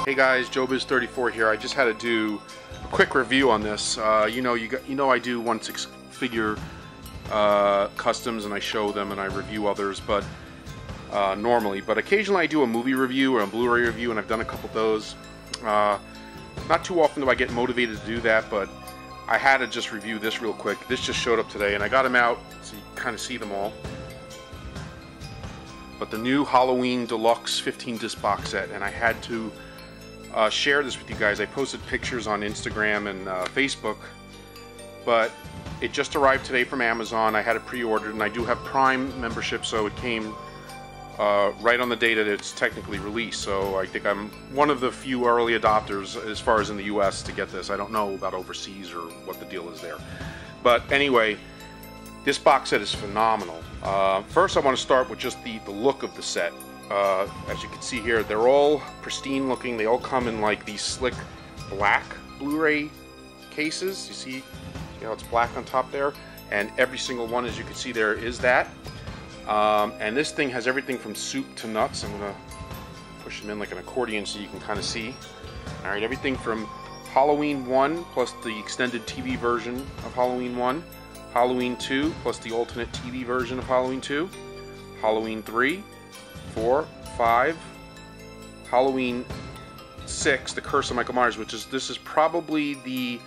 Hey guys, Joebizz34 here. I just had to do a quick review on this. You know I do 1/6 figure customs, and I show them and I review others, but normally. But occasionally I do a movie review or a Blu Ray review, and I've done a couple of those. Not too often do I get motivated to do that, but I had to just review this real quick. This just showed up today, and I got them out so you can kind of see them all. But the new Halloween Deluxe 15-disc box set, and I had to share this with you guys. I posted pictures on Instagram and Facebook, but it just arrived today from Amazon. I had it pre-ordered, and I do have Prime membership, so it came right on the day that it's technically released. So I think I'm one of the few early adopters as far as in the US to get this. I don't know about overseas or what the deal is there. But anyway, this box set is phenomenal. First I want to start with just the look of the set. As you can see here, they're all pristine looking. They all come in like these slick black Blu-ray cases. You see how it's black on top there? And every single one, as you can see there, is that. And this thing has everything from soup to nuts. I'm going to push them in like an accordion so you can kind of see. Alright, everything from Halloween 1 plus the extended TV version of Halloween 1, Halloween 2 plus the alternate TV version of Halloween 2, Halloween 3, 4, 5, Halloween 6, The Curse of Michael Myers, this is probably the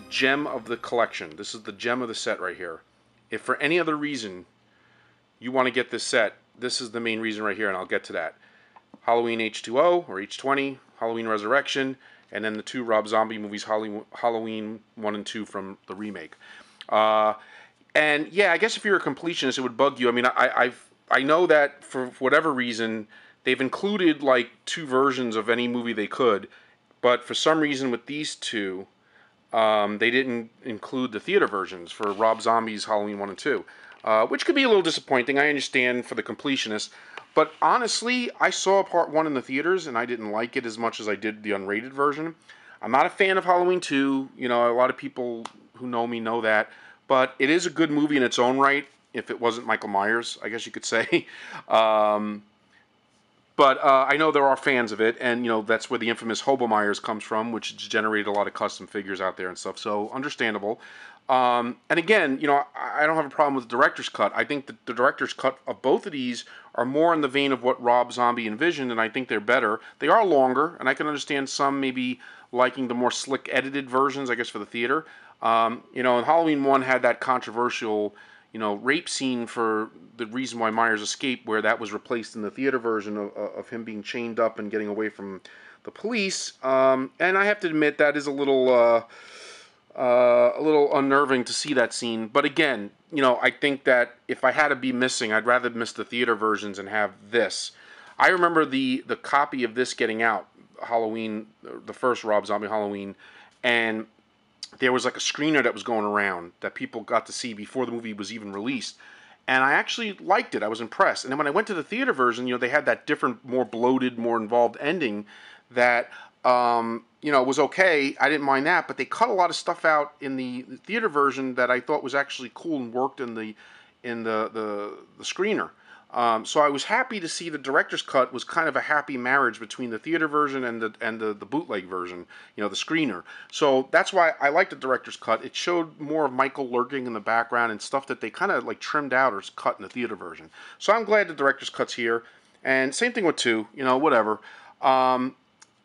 gem of the collection. This is the gem of the set right here. If for any other reason you want to get this set, this is the main reason right here, and I'll get to that. Halloween H2O or H20, Halloween Resurrection, and then the two Rob Zombie movies, Halloween 1 and 2 from the remake. And yeah, I guess if you're a completionist, it would bug you. I mean, I know that for whatever reason, they've included like 2 versions of any movie they could, but for some reason with these two, they didn't include the theater versions for Rob Zombie's Halloween 1 and 2, which could be a little disappointing. I understand for the completionist, but honestly, I saw part 1 in the theaters, and I didn't like it as much as I did the unrated version. I'm not a fan of Halloween 2. You know, a lot of people who know me know that, but it is a good movie in its own right. If it wasn't Michael Myers, I guess you could say. But I know there are fans of it, and you know that's where the infamous Hobo Myers comes from, which has generated a lot of custom figures out there and stuff. So understandable. And again, you know, I don't have a problem with the director's cut. I think the director's cut of both of these are more in the vein of what Rob Zombie envisioned, and I think they're better. They are longer, and I can understand some maybe liking the more slick edited versions, I guess, for the theater. You know, and Halloween 1 had that controversial, you know, rape scene for the reason why Myers escaped, where that was replaced in the theater version of him being chained up and getting away from the police. And I have to admit that is a little unnerving to see that scene. But again, you know, I think that if I had to be missing, I'd rather miss the theater versions and have this. I remember the copy of this getting out, Halloween, the first Rob Zombie Halloween, and there was like a screener that was going around that people got to see before the movie was even released. And I actually liked it. I was impressed. And then when I went to the theater version, you know, they had that different, more bloated, more involved ending that, you know, was okay. I didn't mind that. But they cut a lot of stuff out in the theater version that I thought was actually cool and worked in the screener. So I was happy to see the director's cut was kind of a happy marriage between the theater version and the bootleg version, you know, the screener. So that's why I like the director's cut. It showed more of Michael lurking in the background and stuff that they kind of like trimmed out or cut in the theater version. So I'm glad the director's cut's here. And same thing with 2, you know, whatever.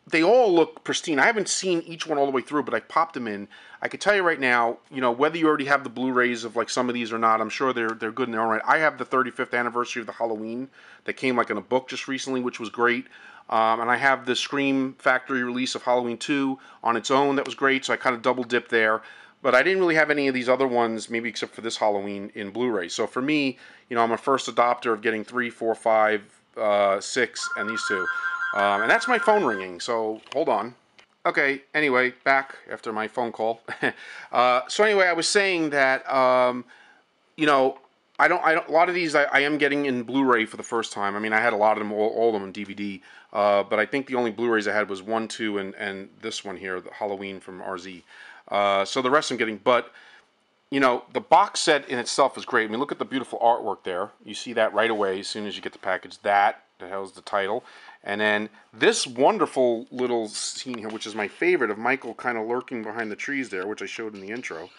They all look pristine. I haven't seen each one all the way through, but I popped them in. I can tell you right now, you know, whether you already have the Blu-rays of like some of these or not, I'm sure they're good in their own right. I have the 35th anniversary of the Halloween that came like in a book just recently, which was great. And I have the Scream Factory release of Halloween 2 on its own that was great, so I kind of double dipped there. But I didn't really have any of these other ones, maybe except for this Halloween in Blu-ray. So for me, you know, I'm a first adopter of getting 3, 4, 5, 6, and these 2. And that's my phone ringing, so hold on. Okay, anyway, back after my phone call. So anyway, I was saying that, you know, a lot of these I am getting in Blu-ray for the first time. I mean, I had a lot of them, all of them in DVD, but I think the only Blu-rays I had was 1, 2, and this one here, the Halloween from RZ. So the rest I'm getting, but, you know, the box set in itself is great. I mean, look at the beautiful artwork there. You see that right away as soon as you get the package. that has the title. And then this wonderful little scene here, which is my favorite, of Michael kind of lurking behind the trees there, which I showed in the intro.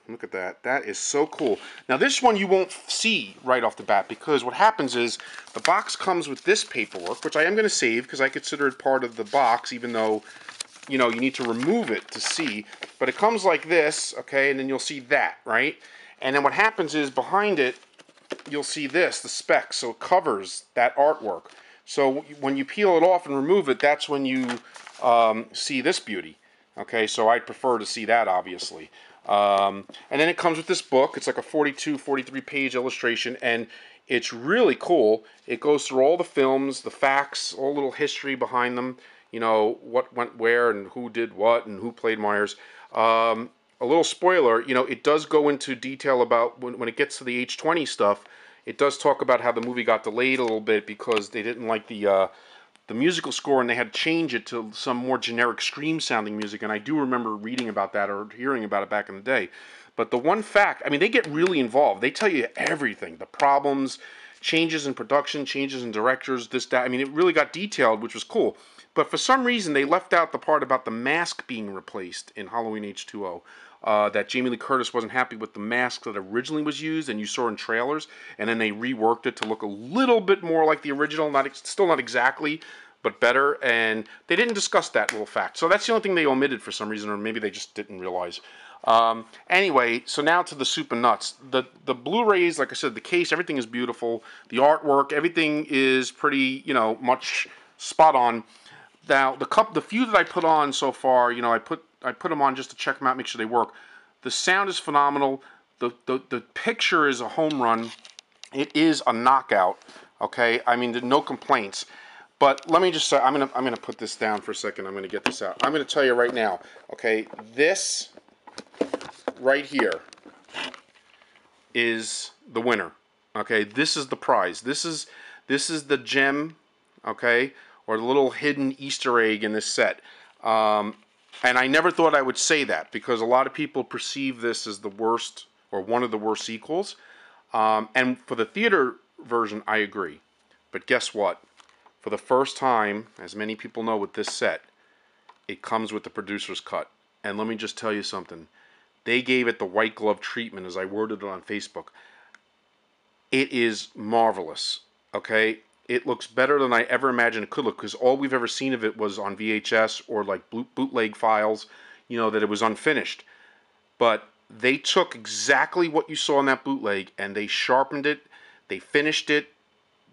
Look at that. That is so cool. Now this one you won't see right off the bat, because what happens is the box comes with this paperwork, which I am going to save because I consider it part of the box, even though, you know, you need to remove it to see. But it comes like this, okay, and then you'll see that, right? And then what happens is behind it, you'll see this, the specs, so it covers that artwork. So when you peel it off and remove it, that's when you see this beauty. Okay, so I'd prefer to see that, obviously. And then it comes with this book. It's like a 42, 43 page illustration, and it's really cool. It goes through all the films, the facts, all little history behind them, you know, what went where and who did what and who played Myers. A little spoiler, you know, it does go into detail about when it gets to the H-20 stuff. It does talk about how the movie got delayed a little bit because they didn't like the musical score, and they had to change it to some more generic scream-sounding music. And I do remember reading about that or hearing about it back in the day. But the one fact, I mean, they get really involved. They tell you everything, the problems, changes in production, changes in directors, this, that. I mean, it really got detailed, which was cool. But for some reason, they left out the part about the mask being replaced in Halloween H2O. That Jamie Lee Curtis wasn't happy with the mask that originally was used and you saw in trailers, and then they reworked it to look a little bit more like the original, still not exactly, but better, and they didn't discuss that little fact. So that's the only thing they omitted for some reason, or maybe they just didn't realize. Anyway, so now to the soup and nuts. The Blu-rays, like I said, the case, everything is beautiful. The artwork, everything is pretty, you know, much spot on. Now, the few that I put on so far, you know, I put them on just to check them out, make sure they work. The sound is phenomenal. The picture is a home run. It is a knockout. Okay, I mean, no complaints. But let me just say, I'm gonna put this down for a second. I'm gonna get this out. I'm gonna tell you right now. Okay, this right here is the winner. Okay, this is the prize. This is the gem. Okay, or the little hidden Easter egg in this set. And I never thought I would say that, because a lot of people perceive this as the worst, or one of the worst sequels. And for the theater version, I agree. But guess what? For the first time, as many people know with this set, it comes with the producer's cut. And let me just tell you something. They gave it the white glove treatment, as I worded it on Facebook. It is marvelous. Okay? It looks better than I ever imagined it could look, because all we've ever seen of it was on VHS or like bootleg files, you know, that it was unfinished. But they took exactly what you saw in that bootleg and they sharpened it, they finished it,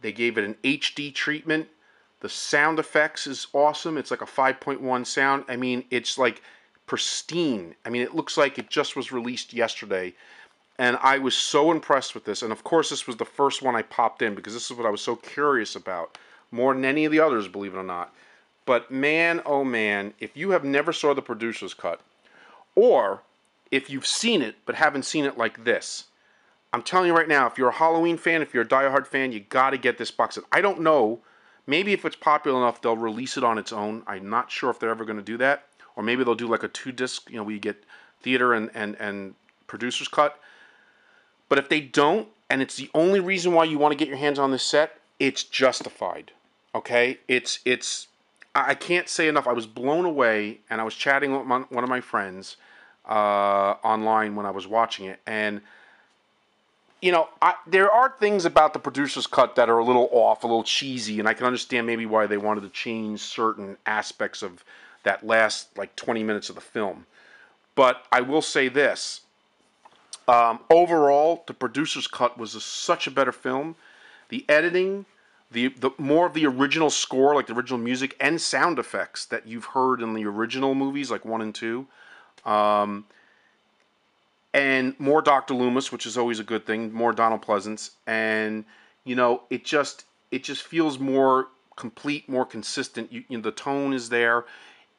they gave it an HD treatment. The sound effects is awesome. It's like a 5.1 sound. I mean, it's like pristine. I mean, it looks like it just was released yesterday. And I was so impressed with this. And of course, this was the first one I popped in, because this is what I was so curious about, more than any of the others, believe it or not. But man, oh man, if you have never saw the producer's cut, or if you've seen it but haven't seen it like this, I'm telling you right now, if you're a Halloween fan, if you're a diehard fan, you got to get this box set. I don't know. Maybe if it's popular enough, they'll release it on its own. I'm not sure if they're ever going to do that. Or maybe they'll do like a 2-disc, you know, where you get theater and producer's cut. But if they don't, and it's the only reason why you want to get your hands on this set, it's justified. Okay? I can't say enough. I was blown away, and I was chatting with one of my friends online when I was watching it. And, you know, there are things about the producer's cut that are a little off, a little cheesy, and I can understand maybe why they wanted to change certain aspects of that last, like, 20 minutes of the film. But I will say this. Overall, the producer's cut was such a better film. The editing, the more of the original score, like the original music and sound effects that you've heard in the original movies, like 1 and 2, and more Dr. Loomis, which is always a good thing, more Donald Pleasance, and you know, it just feels more complete, more consistent. You know, the tone is there.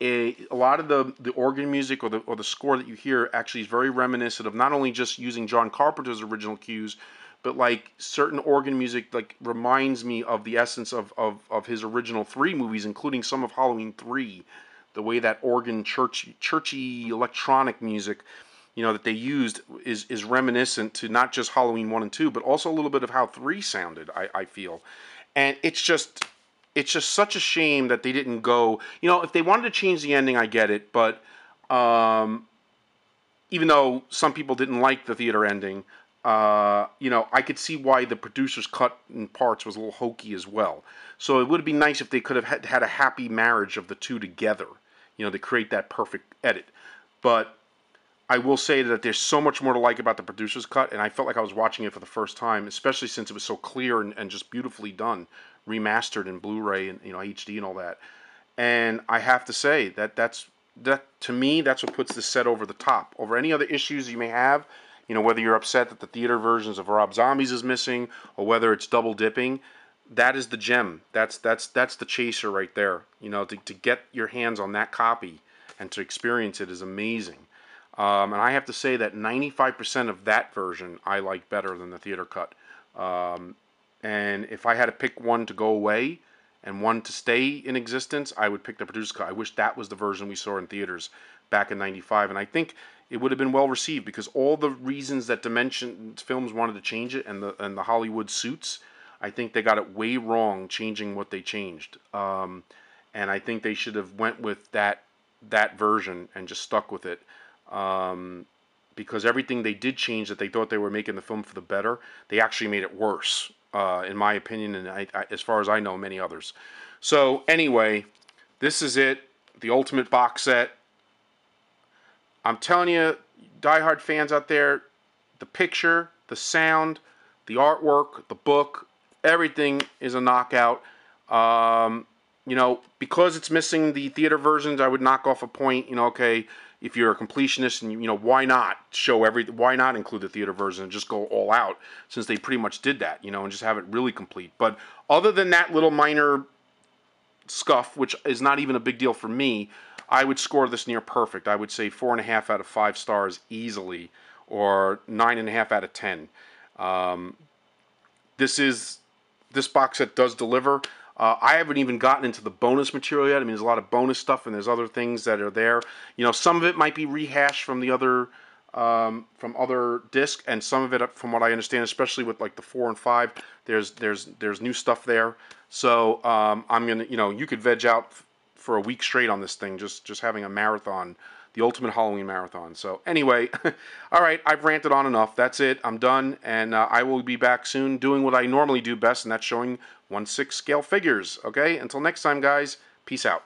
A lot of the organ music or the score that you hear actually is very reminiscent of not only just using John Carpenter's original cues, but like certain organ music like reminds me of the essence of his original 3 movies, including some of Halloween 3. The way that organ churchy electronic music, you know, that they used is reminiscent to not just Halloween 1 and 2, but also a little bit of how 3 sounded, I feel. And it's just such a shame that they didn't go. You know, if they wanted to change the ending, I get it. But even though some people didn't like the theater ending, you know, I could see why the producer's cut in parts was a little hokey as well. So it would be nice if they could have had a happy marriage of the two together, you know, to create that perfect edit. But I will say that there's so much more to like about the producer's cut, and I felt like I was watching it for the first time, especially since it was so clear and just beautifully done, remastered in Blu Ray and, you know, HD and all that. And I have to say that to me, that's what puts this set over the top. Over any other issues you may have, you know, whether you're upset that the theater versions of Rob Zombies is missing, or whether it's double dipping, that is the gem. That's the chaser right there. You know, to get your hands on that copy and to experience it is amazing. And I have to say that 95% of that version I like better than the theater cut. And if I had to pick one to go away and one to stay in existence, I would pick the producer's cut. I wish that was the version we saw in theaters back in '95. And I think it would have been well received because all the reasons that Dimension Films wanted to change it and the Hollywood suits, I think they got it way wrong changing what they changed. And I think they should have went with that version and just stuck with it. Because everything they did change that they thought they were making the film for the better, they actually made it worse, in my opinion, and as far as I know, many others. So anyway, this is it, the ultimate box set. I'm telling you, diehard fans out there, the picture, the sound, the artwork, the book, everything is a knockout. You know, because it's missing the theater versions, I would knock off a point. You know, okay, if you're a completionist, and you know, why not why not include the theater version and just go all out, since they pretty much did that, you know, and just have it really complete. But other than that little minor scuff, which is not even a big deal for me, I would score this near perfect. I would say 4.5 out of 5 stars easily, or 9.5 out of 10. This box set does deliver. I haven't even gotten into the bonus material yet. I mean, there's a lot of bonus stuff, and there's other things that are there. You know, some of it might be rehashed from the other, from other discs, and some of it, from what I understand, especially with like the 4 and 5, there's new stuff there. So I'm gonna, you know, you could veg out for a week straight on this thing, just having a marathon, the ultimate Halloween marathon. So anyway, all right, I've ranted on enough. That's it. I'm done, and I will be back soon doing what I normally do best, and that's showing 1/6 scale figures. Okay, until next time, guys, peace out.